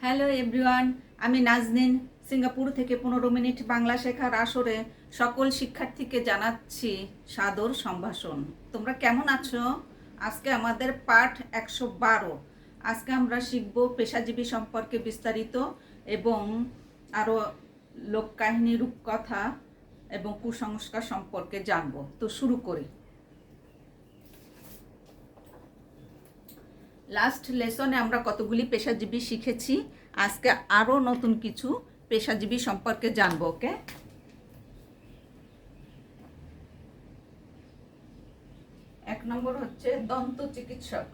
Hello everyone, আমি Naznin Singapore থেকে 15 minute Bangla শেখার আসরে সকল শিক্ষার্থীকে জানাচ্ছি সাদর সম্ভাষণ। তোমরা কেমন আছো? আজকে আমাদের পাঠ 112। আজকে আমরা শিখব পেশাজীবী সম্পর্কে বিস্তারিত এবং আরও লোককাহিনী, রূপকথা এবং কুসংস্কার সম্পর্কে জানব। তো শুরু করি। লাস্ট লেসনে আমরা কতগুলি পেশাজীবী শিখেছি। আজকে আরও নতুন কিছু পেশাজীবী সম্পর্কে জানবো। ওকে, এক নম্বর হচ্ছে দন্ত চিকিৎসক।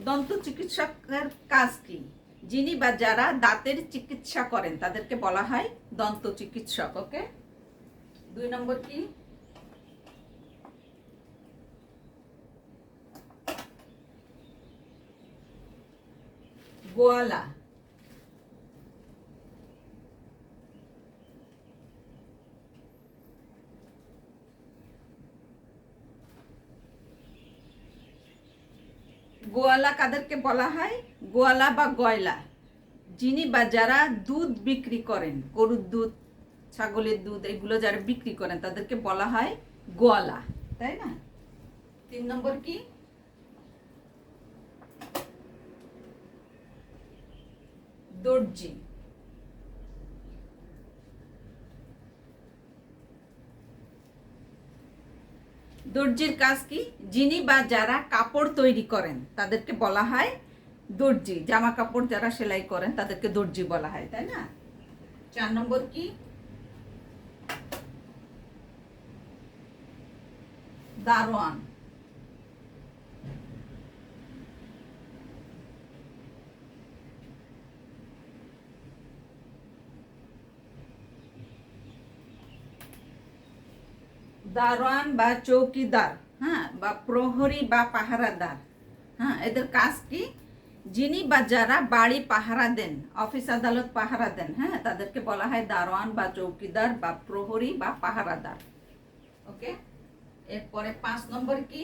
দন্ত চিকিৎসকের কাজ কি? যিনি বা যারা দাঁতের চিকিৎসা করেন তাদেরকে বলা হয় দন্ত চিকিৎসক। ওকে, 2 নম্বর কি? গোয়ালা। গোয়ালা কাদেরকে বলা হয়? গোয়ালা বা গয়লা, যিনি বা যারা দুধ বিক্রি করেন, গরুর দুধ, ছাগলের দুধ, এগুলো যারা বিক্রি করেন তাদেরকে বলা হয় গোয়ালা, তাই না? 3 নম্বর কি? দর্জি। দর্জির কাজ কি? যিনি বা যারা কাপড় তৈরি করেন তাদেরকে বলা হয় দর্জি। জামা কাপড় যারা সেলাই করেন তাদেরকে দর্জি বলা হয়, তাই না? 4 নম্বর কি? দারোয়ান। দারোয়ান বা চৌকিদার, হ্যাঁ, বা প্রহরী বা পাহারাদার, হ্যাঁ, এদের কাজ কি? যিনি বা যারা বাড়ি পাহারা দেন, অফিস আদালত পাহারা দেন, হ্যাঁ, তাদেরকে বলা হয় দারোয়ান বা চৌকিদার বা প্রহরী বা পাহারাদার। ওকে, এরপরে 5 নম্বর কি?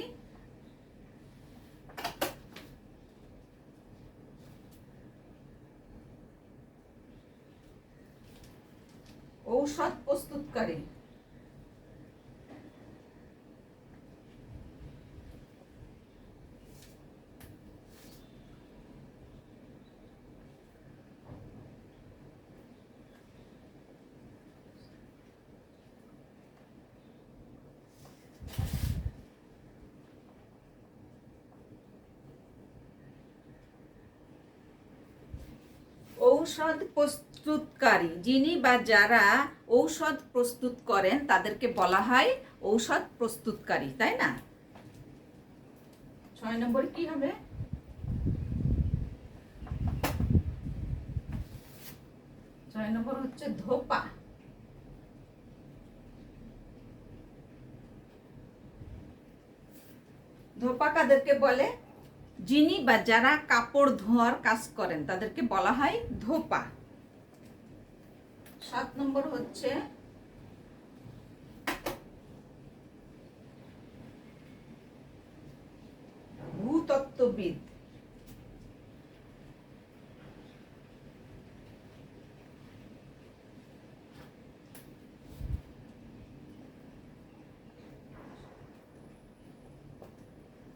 ঔষধ প্রস্তুতকারী। ঔষধ প্রস্তুতকারী, যিনি বা যারা ঔষধ প্রস্তুত করেন তাদেরকে বলা হয় ঔষধ প্রস্তুতকারী, তাই না? 6 নম্বর কি হবে? ছয় নম্বর হচ্ছে ধোপা। ধোপা কাদেরকে বলে? যিনি বা যারা কাপড় ধোয়ার কাজ করেন তাদেরকে বলা হয় ধোপা। 7 নম্বর হচ্ছে ভূতত্ত্ববিদ।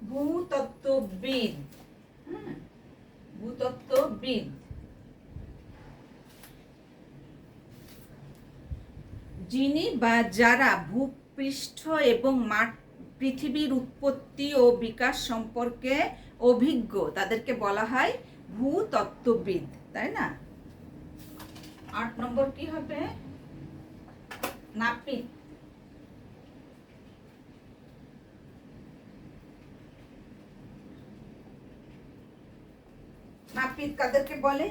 ভূতত্ত্ববিদ, ভূতত্ত্ববিদ, যিনি বা যারা ভূপৃষ্ঠ এবং পৃথিবীর উৎপত্তি ও বিকাশ সম্পর্কে অভিজ্ঞ তাদেরকে বলা হয় ভূতত্ত্ববিদ, তাই না? 8 নম্বর কি হবে? নাপিত। নাপিত কাদেরকে বলে?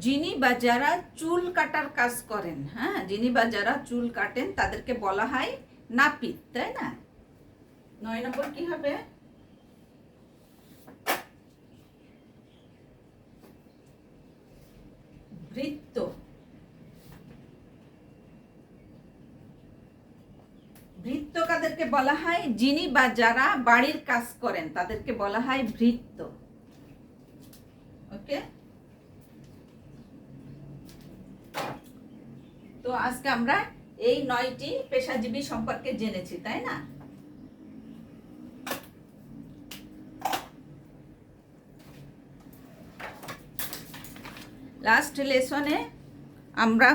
যিনি বা যারা চুল কাটার কাজ করেন, হ্যাঁ, যিনি বা যারা চুল কাটেন তাদেরকে বলা হয় নাপিত, তাই না? 9 নম্বর কি হবে? ভৃত্য। ভৃত্য কাদেরকে বলা হয়? যিনি বা যারা বাড়ির কাজ করেন তাদেরকে বলা হয় ভৃত্য। ওকে, তো আজকে আমরা এই 9টি পেশাজীবী সম্পর্কে জেনেছি, তাই না? লাস্ট লেসনে আমরা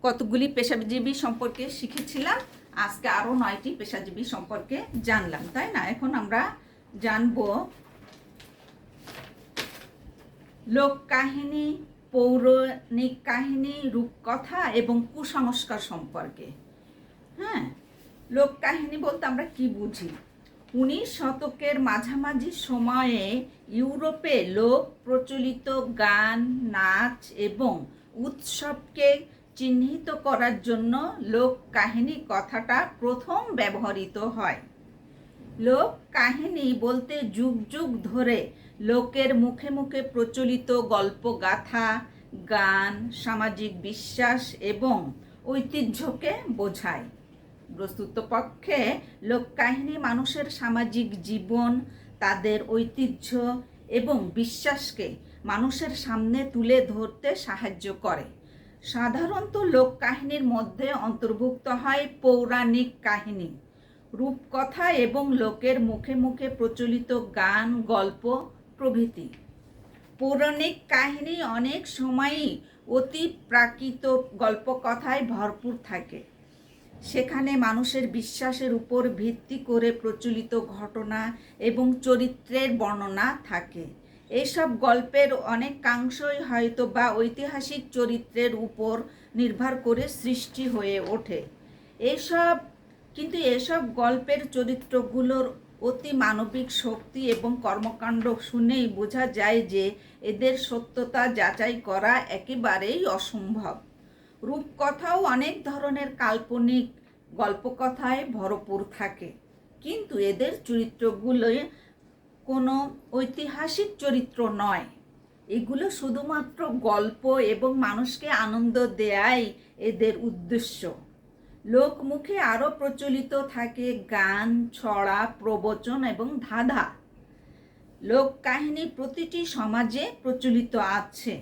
কতগুলি পেশাজীবী সম্পর্কে শিখেছিলাম, আজকে আরো 9টি পেশাজীবী সম্পর্কে জানলাম, তাই না? এখন আমরা জানবো লোক কাহিনী, পৌরাণিক কাহিনী, রূপকথা এবং কুসংস্কার সম্পর্কে। হ্যাঁ, লোক কাহিনী বলতে আমরা কি বুঝি? 19 শতকের মাঝামাঝি সময়ে ইউরোপে লোক প্রচলিত গান, নাচ এবং উৎসবকে চিহ্নিত করার জন্য লোক কাহিনী কথাটা প্রথম ব্যবহৃত হয়। লোক কাহিনী বলতে যুগ যুগ ধরে লোকের মুখে মুখে প্রচলিত গল্পগাথা, গান, সামাজিক বিশ্বাস এবং ঐতিহ্যকে বোঝায়। বস্তুতপক্ষে লোককাহিনী মানুষের সামাজিক জীবন, তাদের ঐতিহ্য এবং বিশ্বাসকে মানুষের সামনে তুলে ধরতে সাহায্য করে। সাধারণত লোককাহিনীর মধ্যে অন্তর্ভুক্ত হয় পৌরাণিক কাহিনী, রূপকথা এবং লোকের মুখে মুখে প্রচলিত গান, গল্প প্রভৃতি। পৌরাণিক কাহিনী অনেক সময়ই অতি প্রাকৃত গল্পকথায় ভরপুর থাকে। সেখানে মানুষের বিশ্বাসের উপর ভিত্তি করে প্রচলিত ঘটনা এবং চরিত্রের বর্ণনা থাকে। এইসব গল্পের অনেকাংশই হয়তো বা ঐতিহাসিক চরিত্রের উপর নির্ভর করে সৃষ্টি হয়ে ওঠে। এসব গল্পের চরিত্রগুলোর অতি মানবিক শক্তি এবং কর্মকাণ্ড শুনেই বোঝা যায় যে এদের সত্যতা যাচাই করা একেবারেই অসম্ভব। রূপকথাও অনেক ধরনের কাল্পনিক গল্পকথায় ভরপুর থাকে, কিন্তু এদের চরিত্রগুলো কোনো ঐতিহাসিক চরিত্র নয়। এগুলো শুধুমাত্র গল্প এবং মানুষকে আনন্দ দেয়াই এদের উদ্দেশ্য। লোকমুখে আরও প্রচলিত থাকে গান, ছড়া, প্রবচন এবং ধাঁধা। লোককাহিনী প্রতিটি সমাজে প্রচলিত আছে।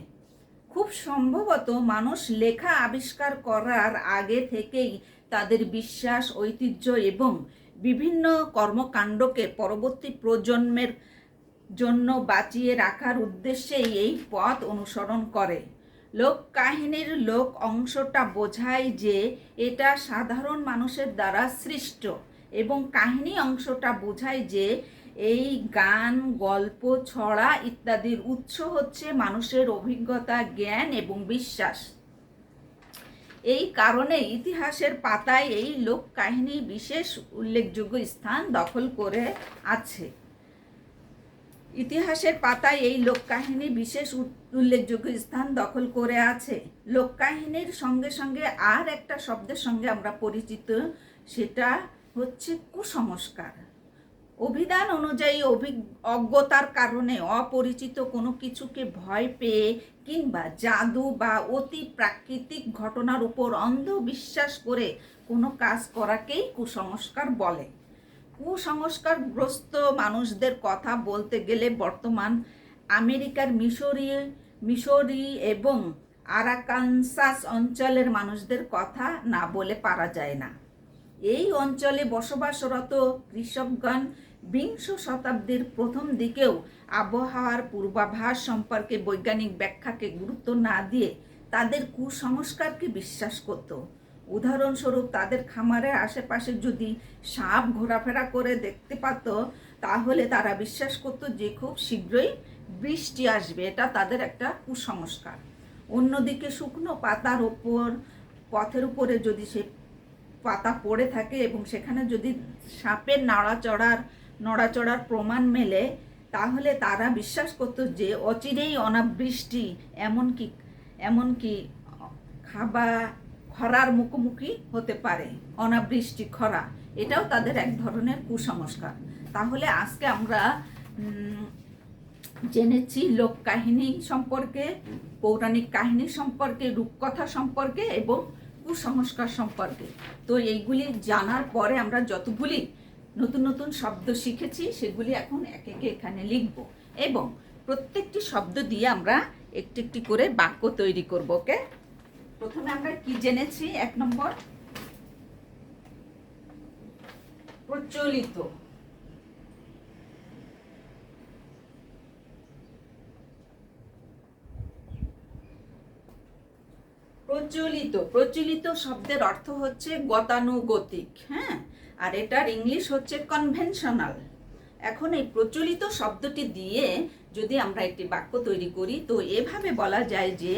খুব সম্ভবত মানুষ লেখা আবিষ্কার করার আগে থেকেই তাদের বিশ্বাস, ঐতিহ্য এবং বিভিন্ন কর্মকাণ্ডকে পরবর্তী প্রজন্মের জন্য বাঁচিয়ে রাখার উদ্দেশ্যেই এই পথ অনুসরণ করে। লোক কাহিনীর লোক অংশটা বোঝায় যে এটা সাধারণ মানুষের দ্বারা সৃষ্ট, এবং কাহিনী অংশটা বোঝায় যে এই গান, গল্প, ছড়া ইত্যাদির উৎস হচ্ছে মানুষের অভিজ্ঞতা, জ্ঞান এবং বিশ্বাস। এই কারণে ইতিহাসের পাতায় এই লোক কাহিনী বিশেষ উল্লেখযোগ্য স্থান দখল করে আছে। ইতিহাসের পাতায় এই লোককাহিনী বিশেষ উল্লেখযোগ্য স্থান দখল করে আছে। লোককাহিনীর সঙ্গে সঙ্গে আর একটা শব্দের সঙ্গে আমরা পরিচিত, সেটা হচ্ছে কুসংস্কার। অভিধান অনুযায়ী অজ্ঞতার কারণে অপরিচিত কোনো কিছুকে ভয় পেয়ে কিংবা জাদু বা অতি প্রাকৃতিক ঘটনার উপর অন্ধ বিশ্বাস করে কোনো কাজ করাকেই কুসংস্কার বলে। কুসংস্কারগ্রস্ত মানুষদের কথা বলতে গেলে বর্তমান আমেরিকার মিশরি এবং আরাকানসাস অঞ্চলের মানুষদের কথা না বলে পারা যায় না। এই অঞ্চলে বসবাসরত কৃষকগণ 20 শতাব্দীর প্রথম দিকেও আবহাওয়ার পূর্বাভাস সম্পর্কে বৈজ্ঞানিক ব্যাখ্যাকে গুরুত্ব না দিয়ে তাদের কুসংস্কারকে বিশ্বাস করত। উদাহরণস্বরূপ, তাদের খামারের আশেপাশে যদি সাপ ঘোরাফেরা করে দেখতে পেত, তাহলে তারা বিশ্বাস করত যে খুব শীঘ্রই বৃষ্টি আসবে। এটা তাদের একটা কুসংস্কার। অন্যদিকে শুকনো পাতার ওপর, পথের উপরে যদি সে পাতা পড়ে থাকে এবং সেখানে যদি সাপের নড়াচড়ার প্রমাণ মেলে, তাহলে তারা বিশ্বাস করত যে অচিরেই অনাবৃষ্টি, এমনকি খরার মুখোমুখি হতে পারে, অনাবৃষ্টি, খরা, এটাও তাদের এক ধরনের কুসংস্কার। তাহলে আজকে আমরা জেনেছি লোককাহিনী সম্পর্কে, পৌরাণিক কাহিনী সম্পর্কে, রূপকথা সম্পর্কে এবং কুসংস্কার সম্পর্কে। তো এইগুলি জানার পরে আমরা যতগুলি নতুন নতুন শব্দ শিখেছি সেগুলি এখন একে একে এখানে লিখব এবং প্রত্যেকটি শব্দ দিয়ে আমরা একটি একটি করে বাক্য তৈরি করব। ওকে, প্রথমে আমরা কি জেনেছি? 1 নম্বর, প্রচলিত। প্রচলিত, প্রচলিত শব্দের অর্থ হচ্ছে গতানুগতিক, হ্যাঁ, আর এটার ইংলিশ হচ্ছে কনভেনশনাল। এখন এই প্রচলিত শব্দটি দিয়ে যদি আমরা একটি বাক্য তৈরি করি তো এভাবে বলা যায় যে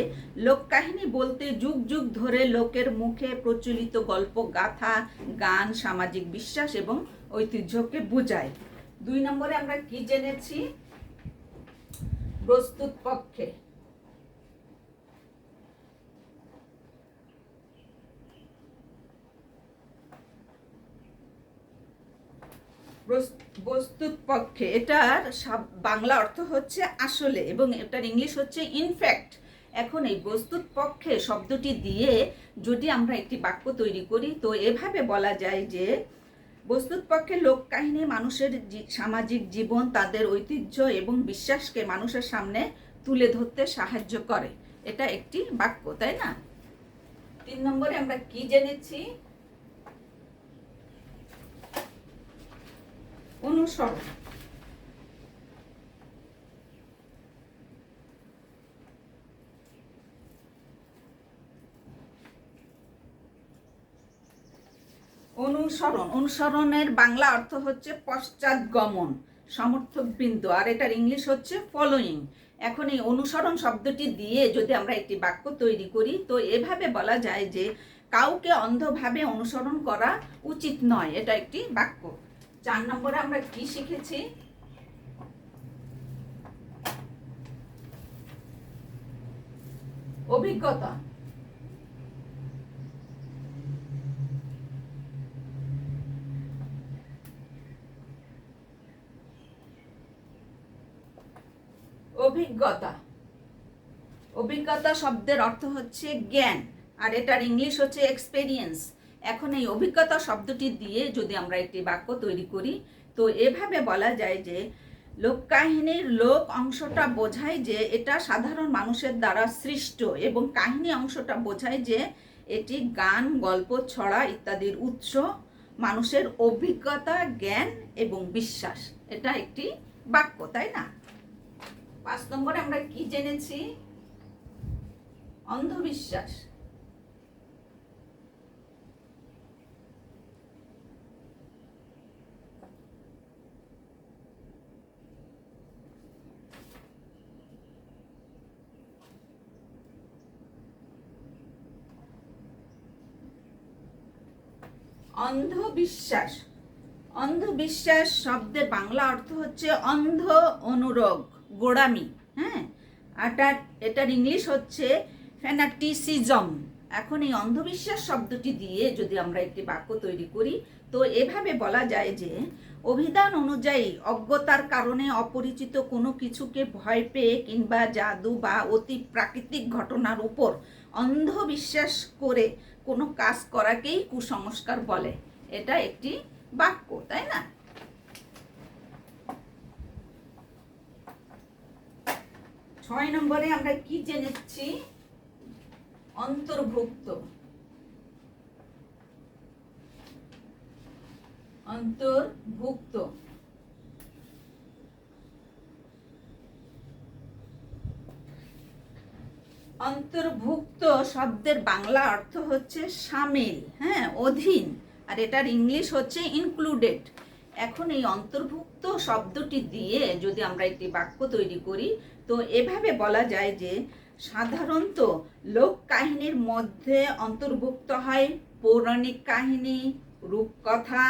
লোককাহিনী বলতে যুগ যুগ ধরে লোকের মুখে প্রচলিত গল্প, গাথা, গান, সামাজিক বিশ্বাস এবং ঐতিহ্যকে বোঝায়। 2 নম্বরে আমরা কি জেনেছি? প্রস্তুত পক্ষে। প্রস্তুত পক্ষে, এটার বাংলা অর্থ হচ্ছে আসলে এবং এটার ইংলিশ হচ্ছে ইনফ্যাক্ট। এখন এই প্রস্তুত পক্ষে শব্দটি দিয়ে যদি আমরা একটি বাক্য তৈরি করি তো এভাবে বলা যায় যে প্রস্তুত পক্ষে লোককাহিনী মানুষের সামাজিক জীবন, তাদের ঐতিহ্য এবং বিশ্বাসকে মানুষের সামনে তুলে ধরতে সাহায্য করে। এটা একটি বাক্য, তাই না? 3 নম্বরে আমরা কি জেনেছি? অনুসরণ। অনুসরণ, অনুসরণের বাংলা অর্থ হচ্ছে পশ্চাৎগমন, সমর্থক বিন্দু, আর এটার ইংলিশ হচ্ছে ফলোয়িং। এখন এই অনুসরণ শব্দটি দিয়ে যদি আমরা একটি বাক্য তৈরি করি তো এভাবে বলা যায় যে কাউকে অন্ধভাবে অনুসরণ করা উচিত নয়। এটা একটি বাক্য। 4 নম্বরে আমরা কি শিখেছি? অভিজ্ঞতা। অভিজ্ঞতা, অভিজ্ঞতা শব্দের অর্থ হচ্ছে জ্ঞান, আর এটার ইংলিশ হচ্ছে এক্সপেরিয়েন্স। এখন এই অভিজ্ঞতা শব্দটি দিয়ে যদি আমরা একটি বাক্য তৈরি করি তো এভাবে বলা যায় যে লোককাহিনীর লোক অংশটা বোঝায় যে এটা সাধারণ মানুষের দ্বারা সৃষ্ট এবং কাহিনী অংশটা বোঝায় যে এটি গান, গল্প, ছড়া ইত্যাদির উৎস, মানুষের অভিজ্ঞতা, জ্ঞান এবং বিশ্বাস। এটা একটি বাক্য, তাই না? 5 নম্বরে আমরা কি জেনেছি? অন্ধবিশ্বাস। অন্ধবিশ্বাস, অন্ধবিশ্বাস শব্দের বাংলা অর্থ হচ্ছে অন্ধ অনুরাগ, গোড়ামি, হ্যাঁ, এটার ইংলিশ হচ্ছে ফ্যানাটিসিজম। এখন এই অন্ধবিশ্বাস শব্দটি দিয়ে যদি আমরা একটি বাক্য তৈরি করি তো এভাবে বলা যায় যে অভিধান অনুযায়ী অজ্ঞতার কারণে অপরিচিত কোনো কিছুকে ভয় পেয়ে কিংবা জাদু বা অতি প্রাকৃতিক ঘটনার উপর অন্ধবিশ্বাস করে কোনো কাজ করাকেই কুসংস্কার বলে। এটা একটি বাক্য, তাই না? 6 নম্বরে আমরা কি জেনেছি? অন্তর্ভুক্ত। অন্তর্ভুক্ত, অন্তর্ভুক্ত শব্দের বাংলা অর্থ হচ্ছে শামিল, হ্যাঁ, অধীন, আর এটার ইংলিশ হচ্ছে ইনক্লুডেড। এখন এই অন্তর্ভুক্ত শব্দটি দিয়ে যদি আমরা একটি বাক্য তৈরি করি তো এভাবে বলা যায় যে সাধারণত লোক কাহিনীর মধ্যে অন্তর্ভুক্ত হয় পৌরাণিক কাহিনী, রূপকথা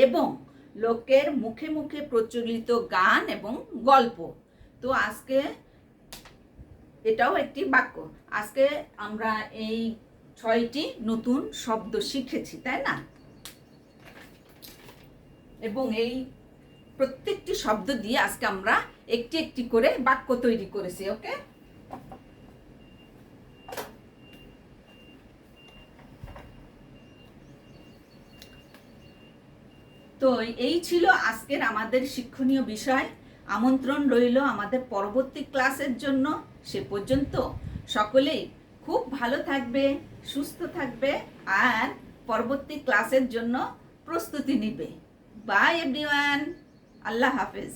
এবং লোকের মুখে মুখে প্রচলিত গান এবং গল্প। তো আজকে এটাও একটি বাক্য। আজকে আমরা এই 6টি নতুন শব্দ শিখেছি, তাই না? এবং এই প্রত্যেকটি শব্দ দিয়ে আজকে আমরা একটি একটি করে বাক্য তৈরি করেছি। ওকে, তো এই ছিল আজকের আমাদের শিক্ষণীয় বিষয়। আমন্ত্রণ রইল আমাদের পরবর্তী ক্লাসের জন্য। সে পর্যন্ত সকলেই খুব ভালো থাকবে, সুস্থ থাকবে আর পরবর্তী ক্লাসের জন্য প্রস্তুতি নিবে। বাই এভরিওয়ান, আল্লাহ হাফেজ।